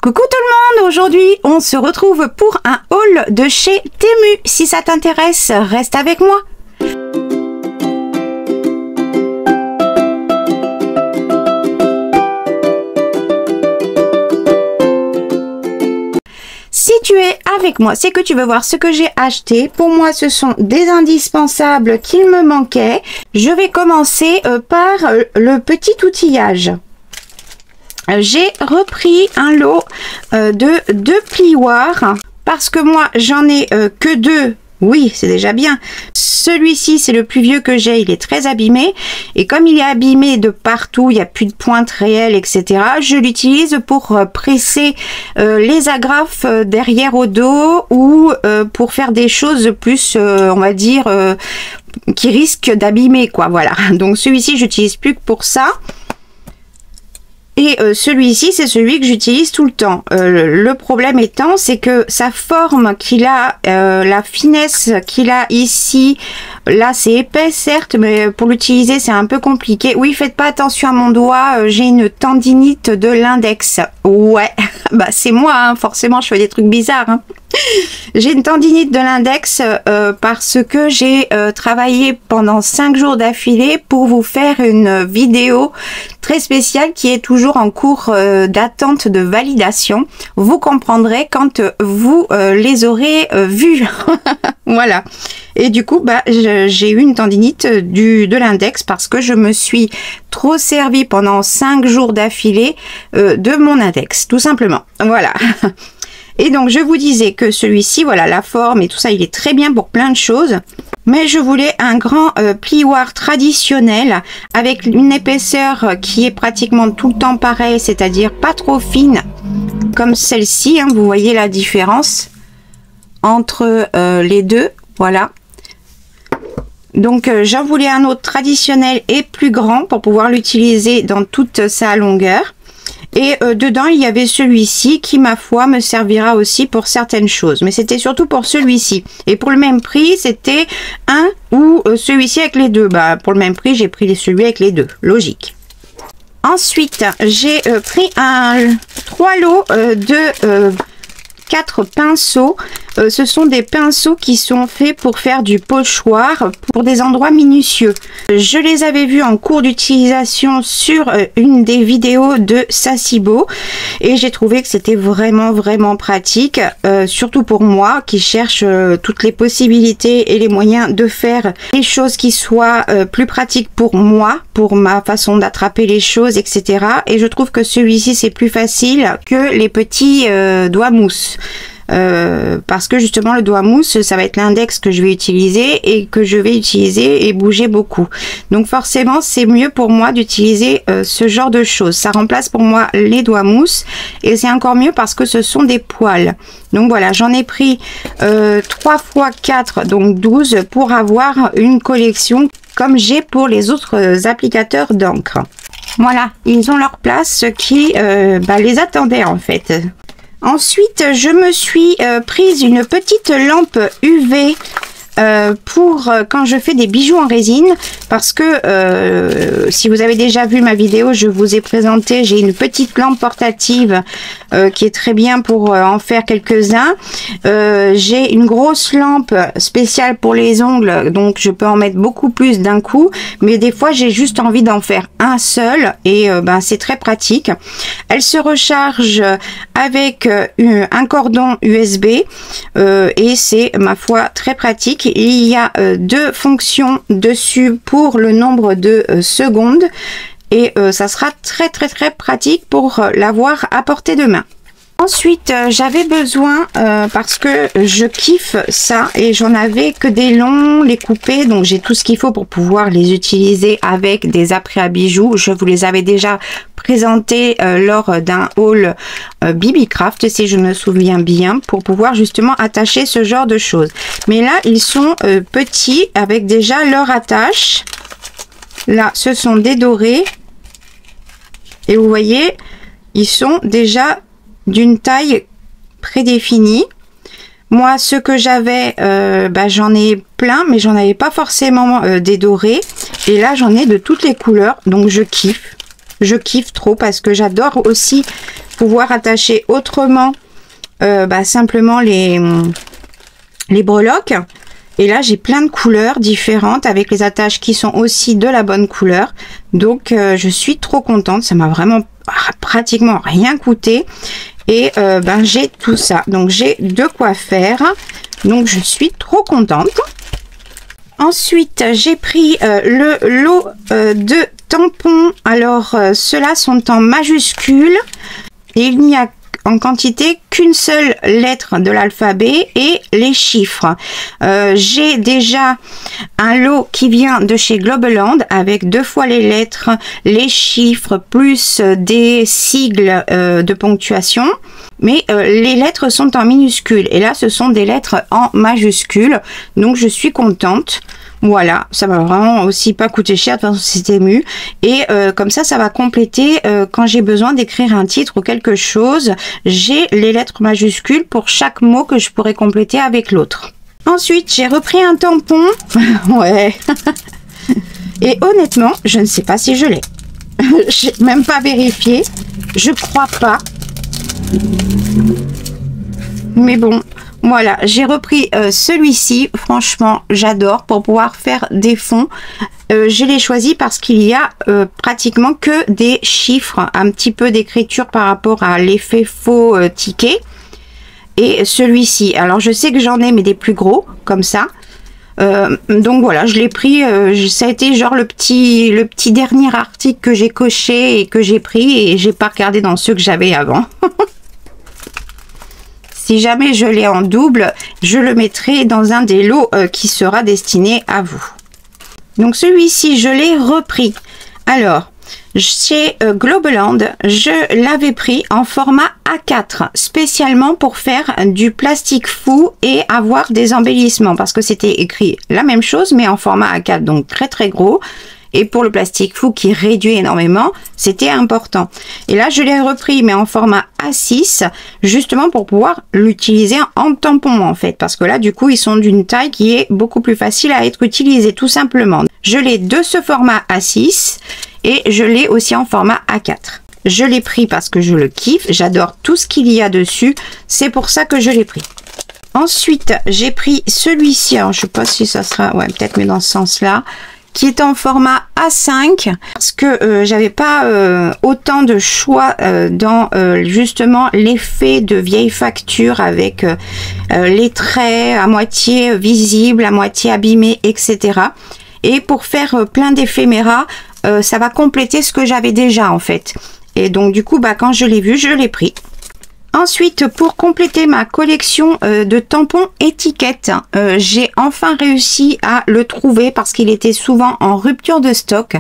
Coucou tout le monde, aujourd'hui on se retrouve pour un haul de chez Temu. Si ça t'intéresse, reste avec moi. Si tu es avec moi, c'est que tu veux voir ce que j'ai acheté. Pour moi, ce sont des indispensables qu'il me manquait. Je vais commencer par le petit outillage. J'ai repris un lot de 2 plioirs parce que moi j'en ai que 2. Oui, c'est déjà bien. Celui-ci, c'est le plus vieux que j'ai. Il est très abîmé. Et comme il est abîmé de partout, il n'y a plus de pointe réelle, etc. Je l'utilise pour presser les agrafes derrière au dos ou pour faire des choses plus, on va dire, qui risquent d'abîmer, quoi. Voilà. Donc celui-ci, j'utilise plus que pour ça. Et celui-ci, c'est celui que j'utilise tout le temps. Le problème étant, c'est que sa forme qu'il a, la finesse qu'il a ici, là c'est épais certes, mais pour l'utiliser c'est un peu compliqué. Oui, faites pas attention à mon doigt, j'ai une tendinite de l'index. Ouais, bah c'est moi, hein, forcément je fais des trucs bizarres. Hein. J'ai une tendinite de l'index parce que j'ai travaillé pendant 5 jours d'affilée pour vous faire une vidéo très spéciale qui est toujours en cours d'attente de validation. Vous comprendrez quand vous les aurez vus. Voilà. Et du coup, bah, j'ai eu une tendinite de l'index parce que je me suis trop servi pendant 5 jours d'affilée de mon index, tout simplement. Voilà. Et donc, je vous disais que celui-ci, voilà, la forme et tout ça, il est très bien pour plein de choses. Mais je voulais un grand plioir traditionnel avec une épaisseur qui est pratiquement tout le temps pareil, c'est-à-dire pas trop fine, comme celle-ci. Hein, vous voyez la différence entre les deux, voilà. Donc, j'en voulais un autre traditionnel et plus grand pour pouvoir l'utiliser dans toute sa longueur. Et dedans, il y avait celui-ci qui, ma foi, me servira aussi pour certaines choses. Mais c'était surtout pour celui-ci. Et pour le même prix, c'était un ou celui-ci avec les deux. Bah, pour le même prix, j'ai pris celui avec les deux. Logique. Ensuite, j'ai pris 3 lots de 4 pinceaux. Ce sont des pinceaux qui sont faits pour faire du pochoir pour des endroits minutieux. Je les avais vus en cours d'utilisation sur une des vidéos de Sasibo et j'ai trouvé que c'était vraiment pratique, surtout pour moi qui cherche toutes les possibilités et les moyens de faire les choses qui soient plus pratiques pour moi, pour ma façon d'attraper les choses, etc. Et je trouve que celui-ci c'est plus facile que les petits doigts mousse. Parce que justement le doigt mousse ça va être l'index que je vais utiliser et que je vais utiliser et bouger beaucoup, donc forcément c'est mieux pour moi d'utiliser ce genre de choses. Ça remplace pour moi les doigts mousse et c'est encore mieux parce que ce sont des poils. Donc voilà, j'en ai pris 3 x 4 donc 12 pour avoir une collection comme j'ai pour les autres applicateurs d'encre. Voilà, ils ont leur place, ce qui les attendait en fait. Ensuite, je me suis prise une petite lampe UV pour quand je fais des bijoux en résine, parce que si vous avez déjà vu ma vidéo, je vous ai présenté, j'ai une petite lampe portative qui est très bien pour en faire quelques-uns. J'ai une grosse lampe spéciale pour les ongles, donc je peux en mettre beaucoup plus d'un coup, mais des fois j'ai juste envie d'en faire un seul et c'est très pratique. Elle se recharge avec un cordon USB et c'est ma foi très pratique. Il y a 2 fonctions dessus pour le nombre de secondes et ça sera très pratique pour l'avoir à portée de main. Ensuite, j'avais besoin, parce que je kiffe ça et j'en avais que des longs, les coupés, donc j'ai tout ce qu'il faut pour pouvoir les utiliser avec des apprêts à bijoux. Je vous les avais déjà présentés lors d'un haul Bibicraft, si je me souviens bien, pour pouvoir justement attacher ce genre de choses. Mais là, ils sont petits avec déjà leur attache. Là, ce sont des dorés et vous voyez, ils sont déjà d'une taille prédéfinie. Moi, ce que j'avais, j'en ai plein, mais j'en avais pas forcément des dorés. Et là, j'en ai de toutes les couleurs, donc je kiffe. Je kiffe trop parce que j'adore aussi pouvoir attacher autrement simplement les breloques. Et là, j'ai plein de couleurs différentes avec les attaches qui sont aussi de la bonne couleur. Donc, je suis trop contente. Ça m'a vraiment pratiquement rien coûté. Et j'ai tout ça. Donc, j'ai de quoi faire. Donc, je suis trop contente. Ensuite, j'ai pris le lot de tampons. Alors, ceux-là sont en majuscule. Et il n'y a en quantité qu'une seule lettre de l'alphabet et les chiffres. J'ai déjà un lot qui vient de chez Globeland avec 2 fois les lettres, les chiffres plus des sigles de ponctuation. Mais les lettres sont en minuscules et là ce sont des lettres en majuscules. Donc je suis contente. Voilà, ça m'a vraiment aussi pas coûté cher, de toute façon c'était mu. Et comme ça va compléter quand j'ai besoin d'écrire un titre ou quelque chose. J'ai les lettres majuscules pour chaque mot que je pourrais compléter avec l'autre. Ensuite, j'ai repris un tampon. Ouais. Et honnêtement, je ne sais pas si je l'ai. J'ai même pas vérifié. Je crois pas. Mais bon. Voilà, j'ai repris celui-ci, franchement j'adore pour pouvoir faire des fonds. Je l'ai choisi parce qu'il y a pratiquement que des chiffres, un petit peu d'écriture par rapport à l'effet faux ticket. Et celui-ci, alors je sais que j'en ai mais des plus gros, comme ça. Donc voilà, je l'ai pris, ça a été genre le petit dernier article que j'ai coché et que j'ai pris et j'ai pas regardé dans ceux que j'avais avant. Si jamais je l'ai en double, je le mettrai dans un des lots qui sera destiné à vous. Donc celui-ci, je l'ai repris. Alors, chez Globeland, je l'avais pris en format A4, spécialement pour faire du plastique fou et avoir des embellissements. Parce que c'était écrit la même chose, mais en format A4, donc très très gros. Et pour le plastique fou qui réduit énormément, c'était important. Et là, je l'ai repris, mais en format A6, justement pour pouvoir l'utiliser en tampon, en fait. Parce que là, du coup, ils sont d'une taille qui est beaucoup plus facile à être utilisée, tout simplement. Je l'ai de ce format A6 et je l'ai aussi en format A4. Je l'ai pris parce que je le kiffe. J'adore tout ce qu'il y a dessus. C'est pour ça que je l'ai pris. Ensuite, j'ai pris celui-ci. Alors, je sais pas si ça sera... Ouais, peut-être, mais dans ce sens-là. Qui est en format A5 parce que j'avais pas autant de choix dans justement l'effet de vieille facture avec les traits à moitié visibles, à moitié abîmés, etc. Et pour faire plein d'éphéméras, ça va compléter ce que j'avais déjà en fait. Et donc du coup, quand je l'ai vu, je l'ai pris. Ensuite, pour compléter ma collection de tampons étiquettes, j'ai enfin réussi à le trouver parce qu'il était souvent en rupture de stock.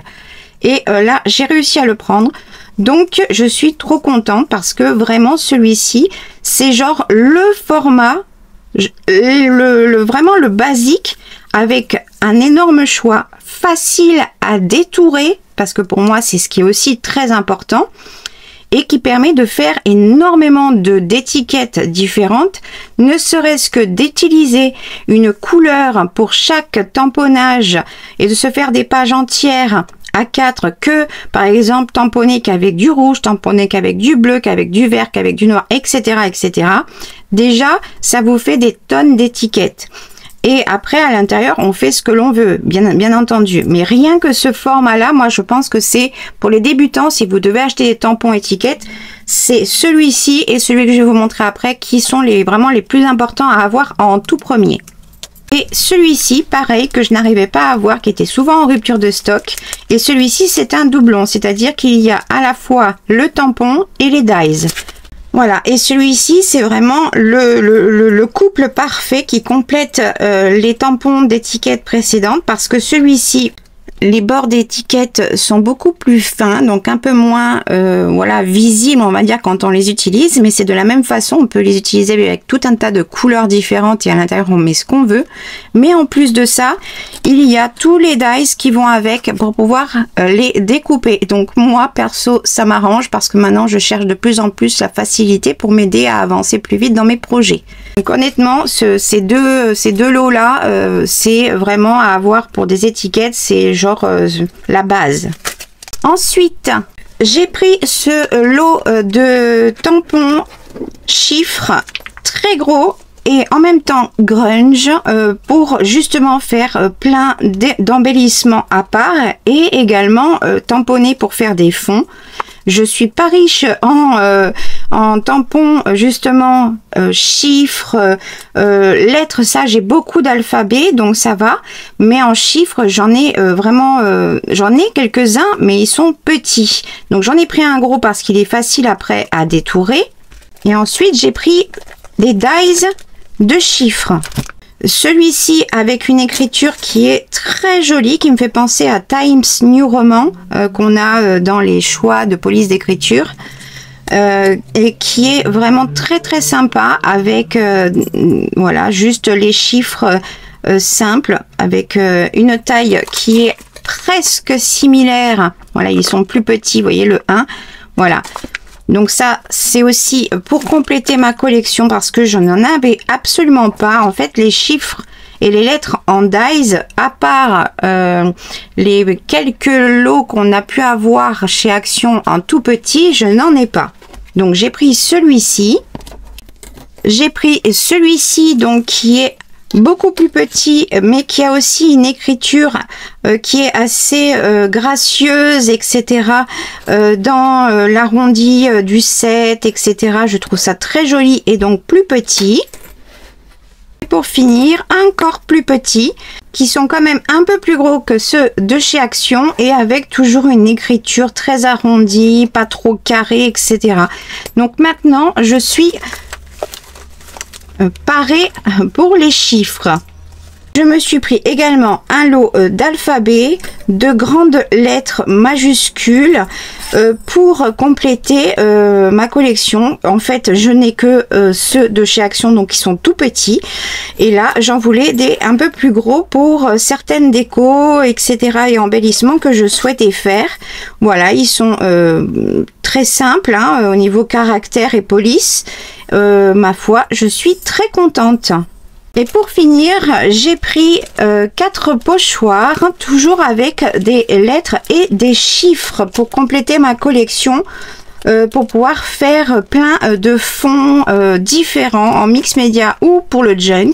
Et là, j'ai réussi à le prendre. Donc, je suis trop contente parce que vraiment, celui-ci, c'est genre le format, vraiment le basique avec un énorme choix, facile à détourer parce que pour moi, c'est ce qui est aussi très important. Et qui permet de faire énormément d'étiquettes différentes, ne serait-ce que d'utiliser une couleur pour chaque tamponnage et de se faire des pages entières A4 que, par exemple, tamponner qu'avec du rouge, tamponner qu'avec du bleu, qu'avec du vert, qu'avec du noir, etc., etc. Déjà, ça vous fait des tonnes d'étiquettes. Et après, à l'intérieur, on fait ce que l'on veut, bien entendu. Mais rien que ce format-là, moi, je pense que c'est pour les débutants, si vous devez acheter des tampons étiquettes, c'est celui-ci et celui que je vais vous montrer après qui sont vraiment les plus importants à avoir en tout premier. Et celui-ci, pareil, que je n'arrivais pas à avoir, qui était souvent en rupture de stock. Et celui-ci, c'est un doublon, c'est-à-dire qu'il y a à la fois le tampon et les dies. Voilà, et celui-ci, c'est vraiment le couple parfait qui complète les tampons d'étiquette précédentes parce que celui-ci, les bords d'étiquette sont beaucoup plus fins, donc un peu moins voilà, visibles, on va dire, quand on les utilise, mais c'est de la même façon, on peut les utiliser avec tout un tas de couleurs différentes et à l'intérieur, on met ce qu'on veut. Mais en plus de ça, il y a tous les dies qui vont avec pour pouvoir les découper. Donc moi, perso, ça m'arrange parce que maintenant, je cherche de plus en plus la facilité pour m'aider à avancer plus vite dans mes projets. Donc honnêtement, ces deux lots-là, c'est vraiment à avoir pour des étiquettes, c'est genre la base. Ensuite, J'ai pris ce lot de tampons chiffres très gros et en même temps grunge pour justement faire plein d'embellissements à part et également tamponner pour faire des fonds. Je suis pas riche en tampons justement chiffres, lettres, ça j'ai beaucoup d'alphabets donc ça va, mais en chiffres j'en ai vraiment j'en ai quelques-uns mais ils sont petits, donc j'en ai pris un gros parce qu'il est facile après à détourer. Et ensuite j'ai pris des dies de chiffres. Celui-ci avec une écriture qui est très jolie, qui me fait penser à Times New Roman qu'on a dans les choix de police d'écriture et qui est vraiment très sympa avec voilà juste les chiffres simples avec une taille qui est presque similaire. Voilà, ils sont plus petits, vous voyez le 1, voilà. Donc ça, c'est aussi pour compléter ma collection parce que je n'en avais absolument pas. En fait, les chiffres et les lettres en dies, à part les quelques lots qu'on a pu avoir chez Action en tout petit, je n'en ai pas. Donc j'ai pris celui-ci. J'ai pris celui-ci donc qui est beaucoup plus petit mais qui a aussi une écriture qui est assez gracieuse, etc. Dans l'arrondi du 7, etc. Je trouve ça très joli et donc plus petit. Et pour finir, encore plus petit, qui sont quand même un peu plus gros que ceux de chez Action et avec toujours une écriture très arrondie, pas trop carrée, etc. Donc maintenant, je suis parée pour les chiffres. Je me suis pris également un lot d'alphabets, de grandes lettres majuscules pour compléter ma collection. En fait, je n'ai que ceux de chez Action, donc ils sont tout petits. Et là, j'en voulais des un peu plus gros pour certaines décos, etc. et embellissements que je souhaitais faire. Voilà, ils sont très simples hein, au niveau caractère et police. Ma foi, je suis très contente. Et pour finir, j'ai pris 4 pochoirs, toujours avec des lettres et des chiffres pour compléter ma collection, pour pouvoir faire plein de fonds différents en mix média ou pour le junk.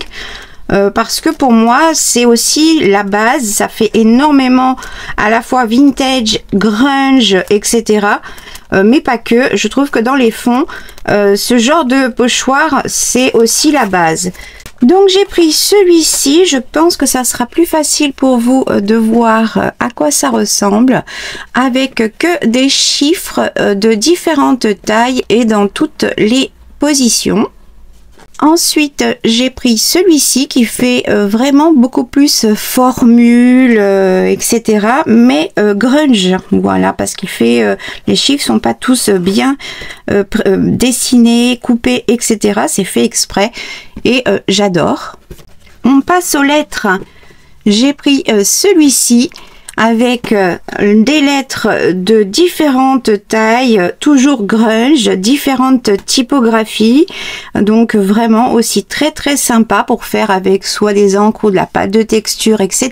Parce que pour moi, c'est aussi la base, ça fait énormément à la fois vintage, grunge, etc. Mais pas que, je trouve que dans les fonds, ce genre de pochoir, c'est aussi la base. Donc j'ai pris celui-ci, je pense que ça sera plus facile pour vous de voir à quoi ça ressemble, avec que des chiffres de différentes tailles et dans toutes les positions. Ensuite, j'ai pris celui-ci qui fait vraiment beaucoup plus formule, etc. Mais grunge, voilà, parce qu'il fait, les chiffres sont pas tous bien dessinés, coupés, etc. C'est fait exprès et j'adore. On passe aux lettres. J'ai pris celui-ci avec des lettres de différentes tailles, toujours grunge, différentes typographies, donc vraiment aussi très sympa pour faire avec soit des encres ou de la pâte de texture, etc.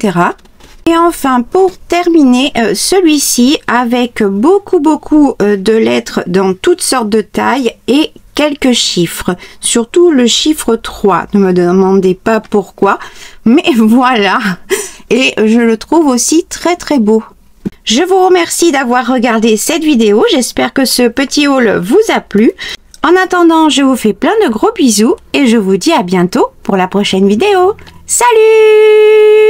Et enfin, pour terminer, celui-ci avec beaucoup de lettres dans toutes sortes de tailles et quelques chiffres, surtout le chiffre 3, ne me demandez pas pourquoi, mais voilà, et je le trouve aussi très beau. Je vous remercie d'avoir regardé cette vidéo, j'espère que ce petit haul vous a plu. En attendant, je vous fais plein de gros bisous et je vous dis à bientôt pour la prochaine vidéo. Salut!